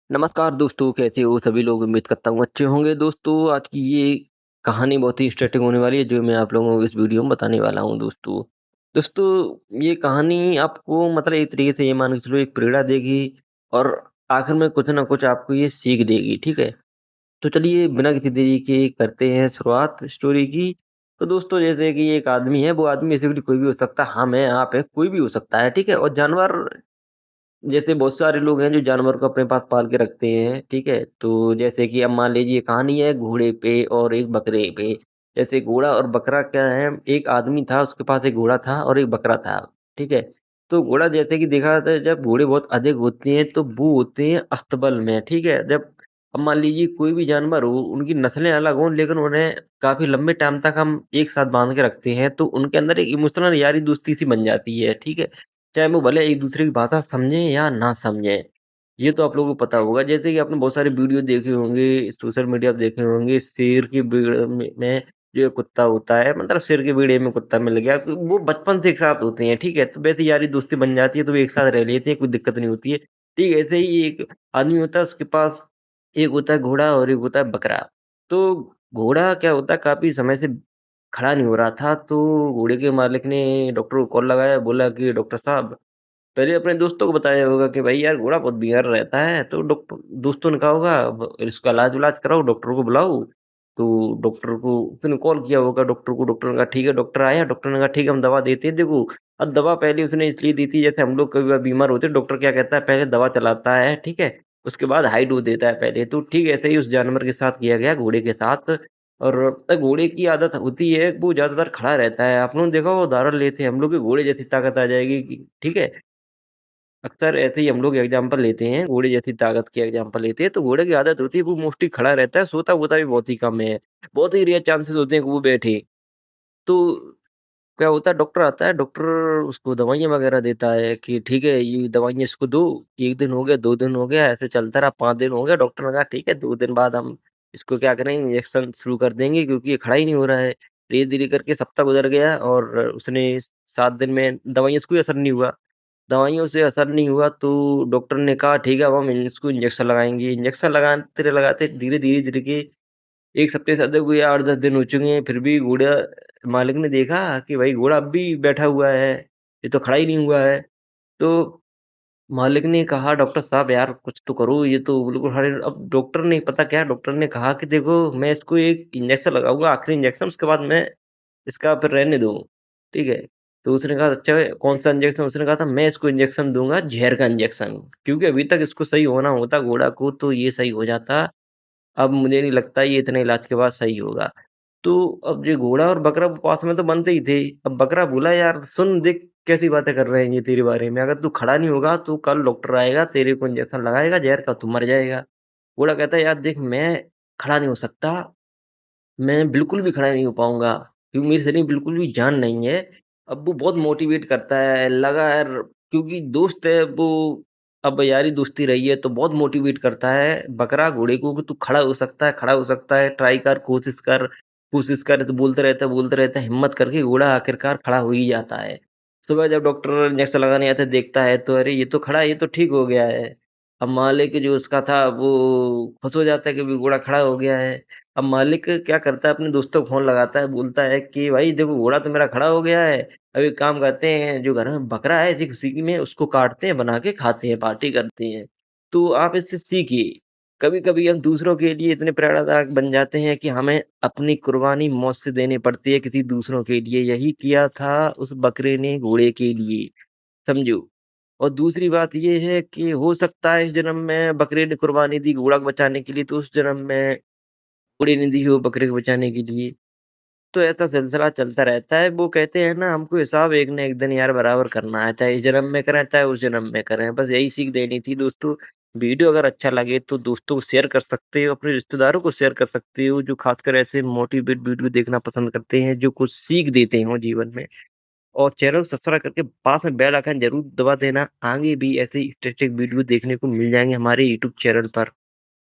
नमस्कार दोस्तों, कैसे हो सभी लोग? उम्मीद करता हूँ अच्छे होंगे। दोस्तों, आज की ये कहानी बहुत ही इंटरेस्टिंग होने वाली है, जो मैं आप लोगों को इस वीडियो में बताने वाला हूँ दोस्तों। दोस्तों, ये कहानी आपको मतलब एक तरीके से ये मान के चलो एक प्रेरणा देगी और आखिर में कुछ ना कुछ आपको ये सीख देगी, ठीक है? तो चलिए बिना किसी देरी के करते हैं शुरुआत स्टोरी की। तो दोस्तों, जैसे कि एक आदमी है, वो आदमी बेसिकली कोई भी हो सकता है, हम हैं, आप हैं, कोई भी हो सकता है, ठीक है? और जानवर जैसे बहुत सारे लोग हैं जो जानवर को अपने पास पाल के रखते हैं, ठीक है? तो जैसे कि अब मान लीजिए कहानी है घोड़े पे और एक बकरे पे। जैसे घोड़ा और बकरा क्या है, एक आदमी था उसके पास एक घोड़ा था और एक बकरा था, ठीक है? तो घोड़ा जैसे कि देखा जाता है जब घोड़े बहुत अधिक होते हैं तो वो होते हैं अस्तबल में, ठीक है? जब अब मान लीजिए कोई भी जानवर हो, उनकी नस्लें अलग हों लेकिन उन्हें काफ़ी लंबे टाइम तक हम एक साथ बाँध के रखते हैं, तो उनके अंदर एक इमोशनल यारी दोस्ती सी बन जाती है, ठीक है? चाहे वो भले एक-दूसरे की भाषा समझें या ना समझें। ये तो आप लोगों को पता होगा। जैसे कि आपने बहुत सारे वीडियो देखे होंगे, सोशल मीडिया पे देखे होंगे, शेर की भीड़ में जो कुत्ता होता है, मतलब शेर की भीड़ में कुत्ता मिल गया, तो वो बचपन से एक साथ होते हैं, ठीक है? तो वैसे यारी दोस्ती बन जाती है, तो वो एक साथ रह लेते हैं, कोई दिक्कत नहीं होती है। ठीक है, ऐसे ही एक आदमी होता है, उसके पास एक होता है घोड़ा और एक होता है बकरा। तो घोड़ा क्या होता है, काफ़ी समय से खड़ा नहीं हो रहा था, तो घोड़े के मालिक ने डॉक्टर को कॉल लगाया, बोला कि डॉक्टर साहब पहले अपने दोस्तों को बताया होगा कि भाई यार घोड़ा बहुत बीमार रहता है, तो दोस्तों ने कहा होगा अब इसका इलाज-विलाज कराओ, डॉक्टर को बुलाओ। तो डॉक्टर को उसने कॉल किया होगा डॉक्टर को, डॉक्टर ने कहा ठीक है, डॉक्टर आया, डॉक्टर ने कहा ठीक है हम दवा देते हैं। देखो, अब दवा पहले उसने इसलिए दी थी जैसे हम लोग कभी बार बीमार होते हैं, डॉक्टर क्या कहता है पहले दवा चलाता है, ठीक है? उसके बाद हाई डोज़ देता है पहले, तो ठीक ऐसे ही उस जानवर के साथ किया गया, घोड़े के साथ। और घोड़े की आदत होती है, वो ज़्यादातर खड़ा रहता है। आप लोगों ने देखा होगा उदाहरण लेते हैं हम लोग कि घोड़े जैसी ताकत आ जाएगी कि ठीक है? अक्सर ऐसे ही हम लोग एग्ज़ाम्पल लेते हैं, घोड़े जैसी ताकत की एग्ज़ाम्पल लेते हैं, तो घोड़े की आदत होती है वो मोस्टली खड़ा रहता है, सोता-वोता भी बहुत ही कम है। बहुत ही रेयर चांसेस होते हैं कि वो बैठे। तो क्या होता है डॉक्टर आता है, डॉक्टर उसको दवाइयाँ वग़ैरह देता है कि ठीक है ये दवाइयाँ इसको दो, 1 दिन हो गया, 2 दिन हो गया, ऐसे चलता रहा, 5 दिन हो गया, डॉक्टर ने कहा ठीक है 2 दिन बाद हम इसको क्या करेंगे इंजेक्शन शुरू कर देंगे क्योंकि ये खड़ा ही नहीं हो रहा है। धीरे-धीरे करके सप्ताह गुज़र गया और उसने 7 दिन में दवाइयों से कोई असर नहीं हुआ। दवाइयों से असर नहीं हुआ तो डॉक्टर ने कहा ठीक है अब हम इसको इंजेक्शन लगाएँगे। इंजेक्शन लगाते धीरे के 1 हफ्ते से अधिक हुए 8-10 दिन हो चुके हैं, फिर भी घोड़ा मालिक ने देखा कि भाई घोड़ा अब भी बैठा हुआ है, ये तो खड़ा ही नहीं हुआ है। तो मालिक ने कहा डॉक्टर साहब यार कुछ तो करो, ये तो बिल्कुल खड़े अब डॉक्टर ने पता क्या डॉक्टर ने कहा कि देखो मैं इसको एक इंजेक्शन लगाऊँगा आखिरी इंजेक्शन उसके बाद मैं इसका फिर रहने दो, ठीक है? तो उसने कहा अच्छा कौन-सा इंजेक्शन? उसने कहा था मैं इसको इंजेक्शन दूँगा ज़हर का इंजेक्शन, क्योंकि अभी तक इसको सही होना होता घोड़ा को तो ये सही हो जाता। अब मुझे नहीं लगता ये इतने इलाज के बाद सही होगा। तो अब ये घोड़ा और बकरा पास में तो बनते ही थे। अब बकरा बोला यार सुन देख कैसी बातें कर रहे हैं ये तेरे बारे में, अगर तू खड़ा नहीं होगा तो कल डॉक्टर आएगा तेरे को इंजेक्शन लगाएगा ज़हर का, तू मर जाएगा। घोड़ा कहता है यार देख मैं खड़ा नहीं हो सकता, मैं बिल्कुल भी खड़ा नहीं हो पाऊँगा, क्योंकि मेरे शरीर में बिल्कुल भी जान नहीं है। अब वो बहुत मोटिवेट करता है, लगा यार क्योंकि दोस्त है वो अब यारी दोस्ती रही है तो बहुत मोटिवेट करता है बकरा घोड़े को कि तू खड़ा हो सकता है, ट्राई कर, कोशिश कर, तो बोलते रहता है, हिम्मत करके घोड़ा आखिरकार खड़ा हो ही जाता है। सुबह जब डॉक्टर इंजेक्शन लगाने आता है, देखता है तो अरे! ये तो खड़ा है, ये तो ठीक हो गया है। अब मालिक जो उसका था वो खुश हो जाता है कि घोड़ा खड़ा हो गया है। अब मालिक क्या करता है अपने दोस्तों को फ़ोन लगाता है, बोलता है कि भाई देखो घोड़ा तो मेरा खड़ा हो गया है, अब एक काम करते हैं जो घर में बकरा है इसी खुशी में उसको काटते हैं, बना के खाते हैं, पार्टी करते हैं। तो आप इससे सीखिए, कभी-कभी हम दूसरों के लिए इतने प्रेरणादायक बन जाते हैं कि हमें अपनी कुर्बानी मौत से देनी पड़ती है किसी दूसरों के लिए। यही किया था उस बकरे ने घोड़े के लिए, समझो। और दूसरी बात ये है कि हो सकता है इस जन्म में बकरे ने कुर्बानी दी घोड़ा को बचाने के लिए, तो उस जन्म में घोड़े ने दी हो बकरे को बचाने के लिए। तो ऐसा सिलसिला चलता रहता है। वो कहते हैं ना हमको हिसाब एक न एक दिन यार बराबर करना है, चाहे इस जन्म में करें, चाहे उस जन्म में करें। बस यही सीख देनी थी दोस्तों। वीडियो अगर अच्छा लगे तो दोस्तों को शेयर कर सकते हो, अपने रिश्तेदारों को शेयर कर सकते हो, जो खासकर ऐसे मोटिवेट वीडियो देखना पसंद करते हैं, जो कुछ सीख देते हों जीवन में। और चैनल सब्सक्राइब करके पास में बेल आइकन ज़रूर दबा देना। आगे भी ऐसे ही इंटरेस्टिंग वीडियो देखने को मिल जाएँगे हमारे यूट्यूब चैनल पर।